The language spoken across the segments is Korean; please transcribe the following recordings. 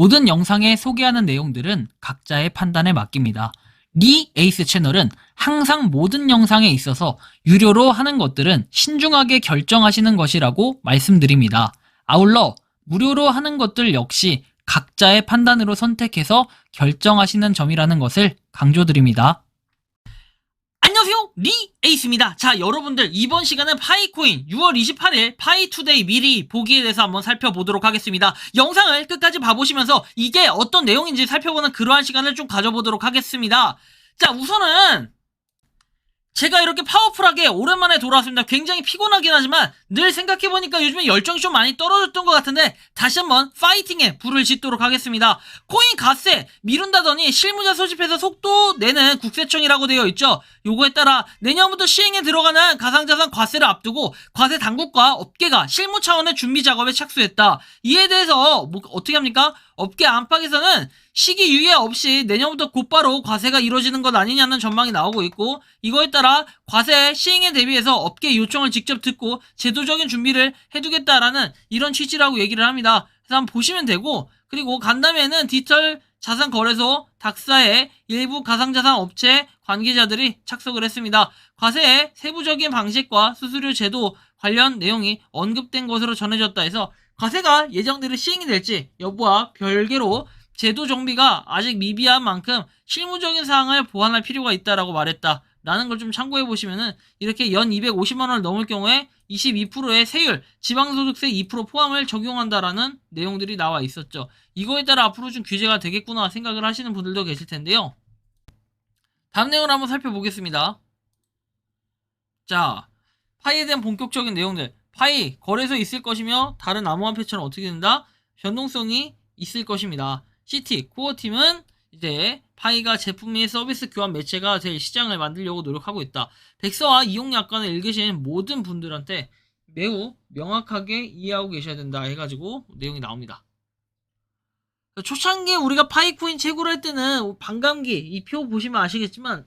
모든 영상에 소개하는 내용들은 각자의 판단에 맡깁니다. 리 에이스 채널은 항상 모든 영상에 있어서 유료로 하는 것들은 신중하게 결정하시는 것이라고 말씀드립니다. 아울러 무료로 하는 것들 역시 각자의 판단으로 선택해서 결정하시는 점이라는 것을 강조드립니다. 안녕하세요, 리 에이스입니다. 자, 여러분들 이번 시간은 파이코인 6월 28일 파이투데이 미리 보기에 대해서 한번 살펴보도록 하겠습니다. 영상을 끝까지 봐보시면서 이게 어떤 내용인지 살펴보는 그러한 시간을 좀 가져보도록 하겠습니다. 자, 우선은 제가 이렇게 파워풀하게 오랜만에 돌아왔습니다. 굉장히 피곤하긴 하지만 늘 생각해보니까 요즘에 열정이 좀 많이 떨어졌던 것 같은데 다시 한번 파이팅에 불을 짓도록 하겠습니다. 코인 갓세 미룬다더니 실무자 소집해서 속도 내는 국세청이라고 되어 있죠. 요거에 따라 내년부터 시행에 들어가는 가상자산 과세를 앞두고 과세 당국과 업계가 실무 차원의 준비 작업에 착수했다. 이에 대해서 어떻게 합니까? 업계 안팎에서는 시기 유예 없이 내년부터 곧바로 과세가 이루어지는 것 아니냐는 전망이 나오고 있고, 이거에 따라 과세 시행에 대비해서 업계 요청을 직접 듣고 제도적인 준비를 해두겠다라는 이런 취지라고 얘기를 합니다. 그래서 한번 보시면 되고, 그리고 간담회에는 디지털 자산거래소 닥사의 일부 가상자산 업체 관계자들이 착석을 했습니다. 과세의 세부적인 방식과 수수료 제도 관련 내용이 언급된 것으로 전해졌다 해서 과세가 예정대로 시행이 될지 여부와 별개로 제도 정비가 아직 미비한 만큼 실무적인 사항을 보완할 필요가 있다라고 말했다 라는 걸 좀 참고해 보시면은, 이렇게 연 250만원을 넘을 경우에 22%의 세율, 지방소득세 2% 포함을 적용한다라는 내용들이 나와 있었죠. 이거에 따라 앞으로 좀 규제가 되겠구나 생각을 하시는 분들도 계실 텐데요. 다음 내용을 한번 살펴보겠습니다. 자, 파이에 대한 본격적인 내용들. 파이, 거래소에 있을 것이며 다른 암호화폐처럼 어떻게 된다? 변동성이 있을 것입니다. CT, 코어팀은 이제 파이가 제품 및 서비스 교환 매체가 될 시장을 만들려고 노력하고 있다. 백서와 이용 약관을 읽으신 모든 분들한테 매우 명확하게 이해하고 계셔야 된다 해가지고 내용이 나옵니다. 초창기에 우리가 파이코인 채굴 할 때는 반감기, 이 표 보시면 아시겠지만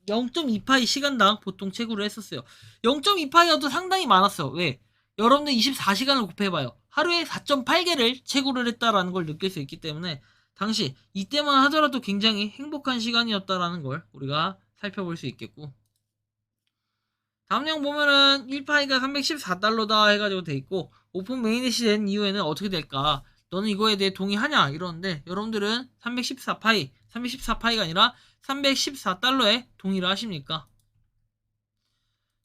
0.2파이 시간당 보통 채굴을 했었어요. 0.2파이여도 상당히 많았어요. 왜? 여러분들 24시간을 곱해봐요. 하루에 4.8개를 채굴을 했다라는 걸 느낄 수 있기 때문에 당시 이때만 하더라도 굉장히 행복한 시간이었다라는 걸 우리가 살펴볼 수 있겠고, 다음 내용 보면은 1파이가 314달러다 해가지고 돼 있고, 오픈 메인넷이 된 이후에는 어떻게 될까? 너는 이거에 대해 동의하냐? 이러는데 여러분들은 314파이가 아니라 314달러에 동의를 하십니까?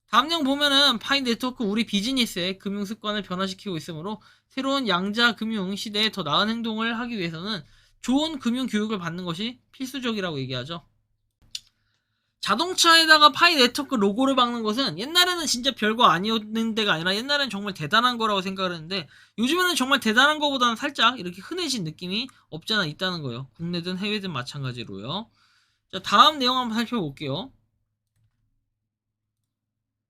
다음 내용 보면은 파이 네트워크 우리 비즈니스의 금융 습관을 변화시키고 있으므로 새로운 양자 금융 시대에 더 나은 행동을 하기 위해서는 좋은 금융 교육을 받는 것이 필수적이라고 얘기하죠. 자동차에다가 파이 네트워크 로고를 박는 것은 옛날에는 진짜 별거 아니었는 데가 아니라 옛날에는 정말 대단한 거라고 생각을 했는데, 요즘에는 정말 대단한 거보다는 살짝 이렇게 흔해진 느낌이 없잖아 있다는 거예요. 국내든 해외든 마찬가지로요. 자, 다음 내용 한번 살펴볼게요.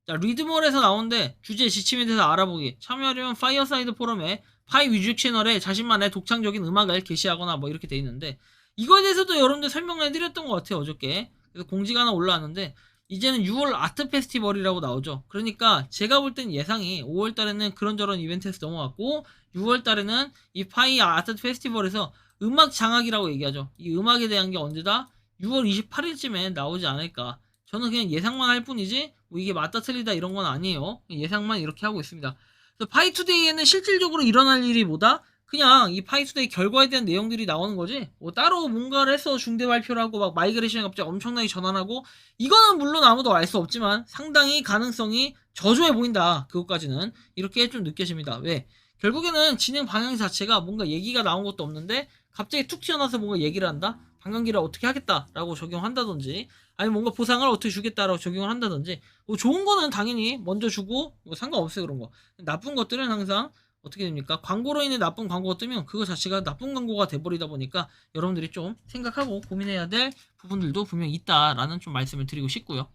자, 리드몰에서 나오는데 주제 지침에 대해서 알아보기. 참여하려면 파이어사이드 포럼에 파이 뮤직 채널에 자신만의 독창적인 음악을 게시하거나 뭐 이렇게 돼 있는데, 이거에 대해서도 여러분들 설명을 해드렸던 것 같아요, 어저께. 그래서 공지가 하나 올라왔는데 이제는 6월 아트 페스티벌이라고 나오죠. 그러니까 제가 볼 땐 예상이 5월달에는 그런저런 이벤트에서 넘어갔고 6월달에는 이 파이 아트 페스티벌에서 음악 장악이라고 얘기하죠. 이 음악에 대한 게 언제다? 6월 28일쯤에 나오지 않을까. 저는 그냥 예상만 할 뿐이지 뭐 이게 맞다 틀리다 이런 건 아니에요. 예상만 이렇게 하고 있습니다. 그래서 파이투데이에는 실질적으로 일어날 일이 뭐다? 그냥 이 파이투데이 결과에 대한 내용들이 나오는 거지, 뭐 따로 뭔가를 해서 중대 발표를 하고 막 마이그레이션이 갑자기 엄청나게 전환하고, 이거는 물론 아무도 알 수 없지만 상당히 가능성이 저조해 보인다. 그것까지는 이렇게 좀 느껴집니다. 왜? 결국에는 진행 방향 자체가 뭔가 얘기가 나온 것도 없는데 갑자기 툭 튀어나와서 뭔가 얘기를 한다? 관광기를 어떻게 하겠다라고 적용한다든지, 아니 뭔가 보상을 어떻게 주겠다라고 적용을 한다든지, 뭐 좋은 거는 당연히 먼저 주고 뭐 상관없어요. 그런 거. 나쁜 것들은 항상 어떻게 됩니까? 광고로 인해 나쁜 광고가 뜨면 그거 자체가 나쁜 광고가 돼버리다 보니까 여러분들이 좀 생각하고 고민해야 될 부분들도 분명히 있다라는 좀 말씀을 드리고 싶고요.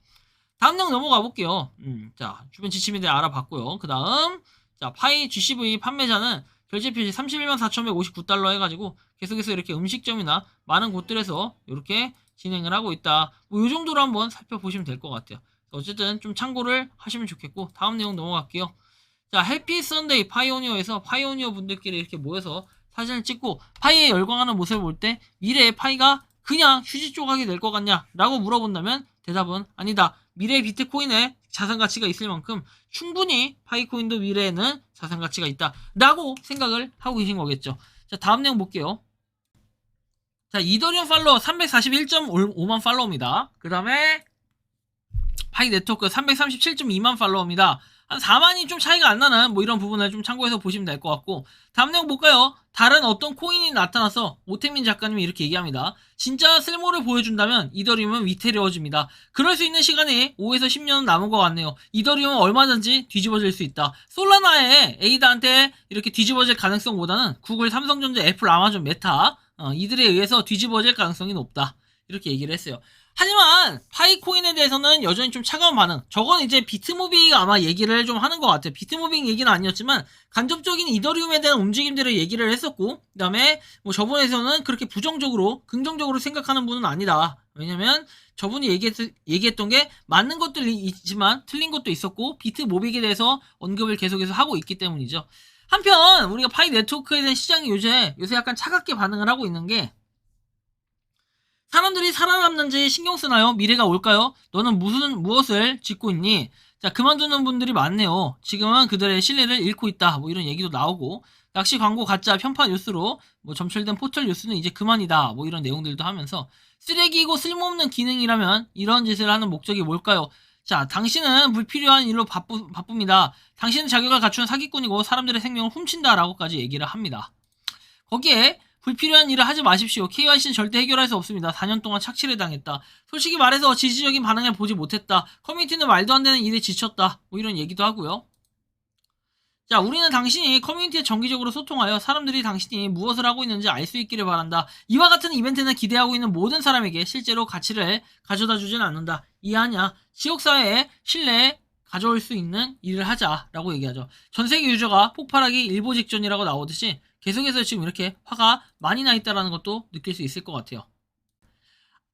다음 내용 넘어가 볼게요. 자, 주변 지침에 대해 알아봤고요. 그 다음, 자, 파이 GCV 판매자는 결제 표시 31만 4,159달러 해가지고 계속해서 이렇게 음식점이나 많은 곳들에서 이렇게 진행을 하고 있다. 뭐 이 정도로 한번 살펴보시면 될 것 같아요. 어쨌든 좀 참고를 하시면 좋겠고, 다음 내용 넘어갈게요. 자, 해피 선데이 파이오니어에서 파이오니어 분들끼리 이렇게 모여서 사진을 찍고 파이에 열광하는 모습을 볼 때 미래의 파이가 그냥 휴지 조각이 될 것 같냐? 라고 물어본다면 대답은 아니다. 미래의 비트코인에 자산 가치가 있을 만큼 충분히 파이코인도 미래에는 자산 가치가 있다. 라고 생각을 하고 계신 거겠죠. 자, 다음 내용 볼게요. 자, 이더리움 팔로워 341.5만 팔로워입니다. 그 다음에 파이 네트워크 337.2만 팔로워입니다. 한 4만이 좀 차이가 안 나는 뭐 이런 부분을 좀 참고해서 보시면 될 것 같고, 다음 내용 볼까요? 다른 어떤 코인이 나타나서 오태민 작가님이 이렇게 얘기합니다. 진짜 쓸모를 보여준다면 이더리움은 위태로워집니다. 그럴 수 있는 시간이 5에서 10년은 남은 것 같네요. 이더리움은 얼마든지 뒤집어질 수 있다. 솔라나의 에이다한테 이렇게 뒤집어질 가능성보다는 구글, 삼성전자, 애플, 아마존, 메타 이들에 의해서 뒤집어질 가능성이 높다. 이렇게 얘기를 했어요. 하지만 파이코인에 대해서는 여전히 좀 차가운 반응. 저건 이제 비트무비가 아마 얘기를 좀 하는 것 같아요. 비트무빙 얘기는 아니었지만 간접적인 이더리움에 대한 움직임들을 얘기를 했었고, 그 다음에 뭐 저번에서는 그렇게 부정적으로 긍정적으로 생각하는 분은 아니다. 왜냐면 저분이 얘기했던 게 맞는 것도 있지만 틀린 것도 있었고, 비트모빅에 대해서 언급을 계속해서 하고 있기 때문이죠. 한편 우리가 파이 네트워크에 대한 시장이 요새 약간 차갑게 반응을 하고 있는 게, 사람들이 살아남는지 신경 쓰나요? 미래가 올까요? 너는 무엇을 짓고 있니? 자, 그만두는 분들이 많네요. 지금은 그들의 신뢰를 잃고 있다. 뭐 이런 얘기도 나오고, 낚시 광고 가짜 편파 뉴스로 뭐 점철된 포털 뉴스는 이제 그만이다. 뭐 이런 내용들도 하면서, 쓰레기이고 쓸모없는 기능이라면 이런 짓을 하는 목적이 뭘까요? 자, 당신은 불필요한 일로 바쁩니다. 당신은 자격을 갖춘 사기꾼이고 사람들의 생명을 훔친다라고까지 얘기를 합니다. 거기에 불필요한 일을 하지 마십시오. KYC는 절대 해결할 수 없습니다. 4년 동안 착취를 당했다. 솔직히 말해서 지지적인 반응을 보지 못했다. 커뮤니티는 말도 안 되는 일에 지쳤다. 뭐 이런 얘기도 하고요. 자, 우리는 당신이 커뮤니티에 정기적으로 소통하여 사람들이 당신이 무엇을 하고 있는지 알 수 있기를 바란다. 이와 같은 이벤트는 기대하고 있는 모든 사람에게 실제로 가치를 가져다 주진 않는다. 이해하냐? 지역사회에 신뢰 가져올 수 있는 일을 하자라고 얘기하죠. 전세계 유저가 폭발하기 일보 직전이라고 나오듯이 계속해서 지금 이렇게 화가 많이 나 있다는 것도 느낄 수 있을 것 같아요.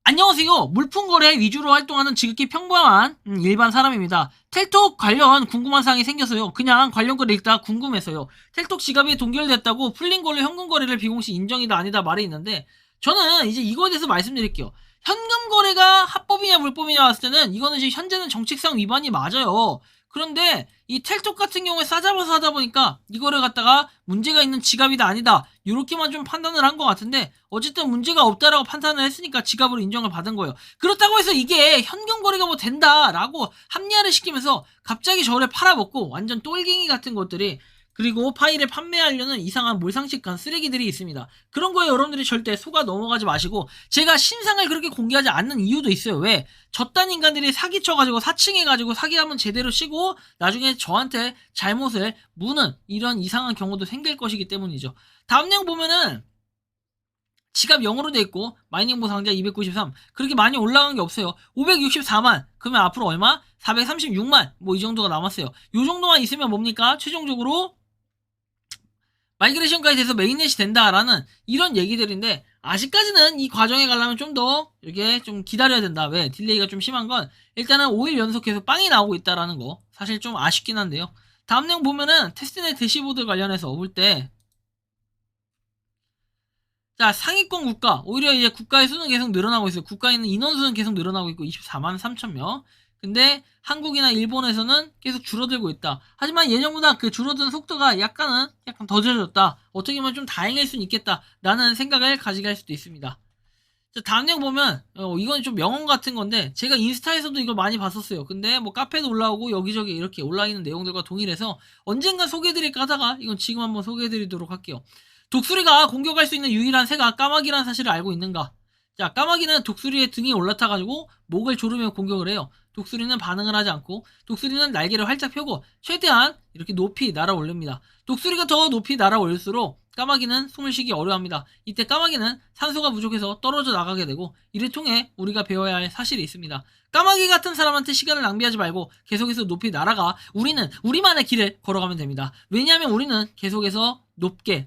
안녕하세요. 물품거래 위주로 활동하는 지극히 평범한 일반 사람입니다. 텔톡 관련 궁금한 사항이 생겨서요. 그냥 관련 글을 읽다가 궁금해서요. 텔톡 지갑이 동결됐다고 풀린 걸로 현금 거래를 비공식 인정이다 아니다 말이 있는데, 저는 이제 이거에 대해서 말씀드릴게요. 현금 거래가 합법이냐 물법이냐 봤을 때는 이거는 지금 현재는 정책상 위반이 맞아요. 그런데 이 텔톡 같은 경우에 싸잡아서 하다 보니까 이거를 갖다가 문제가 있는 지갑이다 아니다 이렇게만 좀 판단을 한 것 같은데, 어쨌든 문제가 없다라고 판단을 했으니까 지갑으로 인정을 받은 거예요. 그렇다고 해서 이게 현금 거래가 뭐 된다라고 합리화를 시키면서 갑자기 저를 팔아먹고 완전 똘갱이 같은 것들이, 그리고 파일을 판매하려는 이상한 몰상식한 쓰레기들이 있습니다. 그런 거에 여러분들이 절대 속아 넘어가지 마시고, 제가 신상을 그렇게 공개하지 않는 이유도 있어요. 왜? 저딴 인간들이 사기쳐가지고 사칭해가지고 사기하면 제대로 치고 나중에 저한테 잘못을 묻는 이런 이상한 경우도 생길 것이기 때문이죠. 다음 내용 보면은 지갑 0으로 돼 있고 마이닝 보상자 293, 그렇게 많이 올라간 게 없어요. 564만 그러면 앞으로 얼마? 436만 뭐 이 정도가 남았어요. 요 정도만 있으면 뭡니까? 최종적으로 마이그레이션까지 돼서 메인넷이 된다라는 이런 얘기들인데, 아직까지는 이 과정에 가려면 좀 더 이렇게 좀 기다려야 된다. 왜? 딜레이가 좀 심한 건 일단은 5일 연속해서 빵이 나오고 있다라는 거 사실 좀 아쉽긴 한데요. 다음 내용 보면은 테스트넷 대시보드 관련해서 볼 때, 자, 상위권 국가, 오히려 이제 국가의 수는 계속 늘어나고 있어요. 국가에 있는 인원수는 계속 늘어나고 있고 24만 3천 명. 근데 한국이나 일본에서는 계속 줄어들고 있다. 하지만 예전보다 그 줄어드는 속도가 약간 더뎌졌다. 어떻게 보면 좀 다행일 수는 있겠다 라는 생각을 가지게 할 수도 있습니다. 자, 다음 내용 보면 이건 좀 명언 같은 건데, 제가 인스타에서도 이걸 많이 봤었어요. 근데 뭐 카페도 올라오고 여기저기 이렇게 올라 있는 내용들과 동일해서 언젠가 소개해드릴까 하다가 이건 지금 한번 소개해드리도록 할게요. 독수리가 공격할 수 있는 유일한 새가 까마귀라는 사실을 알고 있는가? 자, 까마귀는 독수리의 등에 올라타가지고 목을 조르며 공격을 해요. 독수리는 반응을 하지 않고, 독수리는 날개를 활짝 펴고 최대한 이렇게 높이 날아올립니다. 독수리가 더 높이 날아올릴수록 까마귀는 숨을 쉬기 어려워합니다. 이때 까마귀는 산소가 부족해서 떨어져 나가게 되고, 이를 통해 우리가 배워야 할 사실이 있습니다. 까마귀 같은 사람한테 시간을 낭비하지 말고 계속해서 높이 날아가 우리는 우리만의 길을 걸어가면 됩니다. 왜냐하면 우리는 계속해서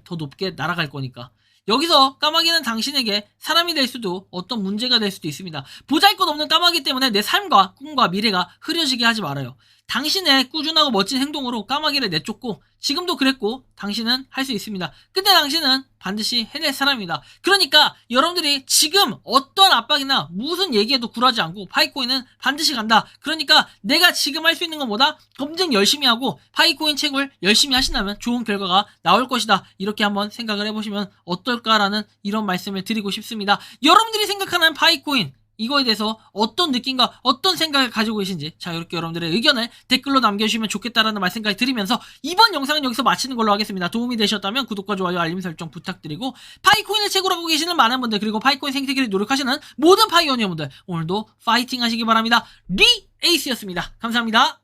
더 높게 날아갈 거니까. 여기서 까마귀는 당신에게 사람이 될 수도 어떤 문제가 될 수도 있습니다. 보잘것없는 까마귀 때문에 내 삶과 꿈과 미래가 흐려지게 하지 말아요. 당신의 꾸준하고 멋진 행동으로 까마귀를 내쫓고 지금도 그랬고 당신은 할 수 있습니다. 근데 당신은 반드시 해낼 사람입니다. 그러니까 여러분들이 지금 어떤 압박이나 무슨 얘기에도 굴하지 않고 파이코인은 반드시 간다. 그러니까 내가 지금 할 수 있는 것보다 검증 열심히 하고 파이코인 채굴 열심히 하신다면 좋은 결과가 나올 것이다. 이렇게 한번 생각을 해보시면 어떨까라는 이런 말씀을 드리고 싶습니다. 여러분들이 생각하는 파이코인 이거에 대해서 어떤 느낌과 어떤 생각을 가지고 계신지 자 이렇게 여러분들의 의견을 댓글로 남겨주시면 좋겠다라는 말씀까지 드리면서 이번 영상은 여기서 마치는 걸로 하겠습니다. 도움이 되셨다면 구독과 좋아요 알림 설정 부탁드리고 파이코인을 채굴하고 계시는 많은 분들 그리고 파이코인 생태계를 노력하시는 모든 파이오니어분들 오늘도 파이팅 하시기 바랍니다. 리에이스였습니다. 감사합니다.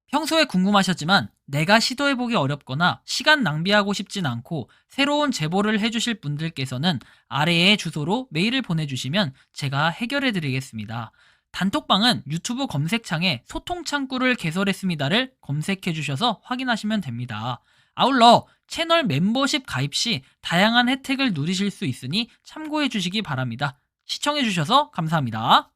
평소에 궁금하셨지만 내가 시도해보기 어렵거나 시간 낭비하고 싶진 않고 새로운 제보를 해주실 분들께서는 아래의 주소로 메일을 보내주시면 제가 해결해드리겠습니다. 단톡방은 유튜브 검색창에 소통창구를 개설했습니다를 검색해주셔서 확인하시면 됩니다. 아울러 채널 멤버십 가입 시 다양한 혜택을 누리실 수 있으니 참고해주시기 바랍니다. 시청해주셔서 감사합니다.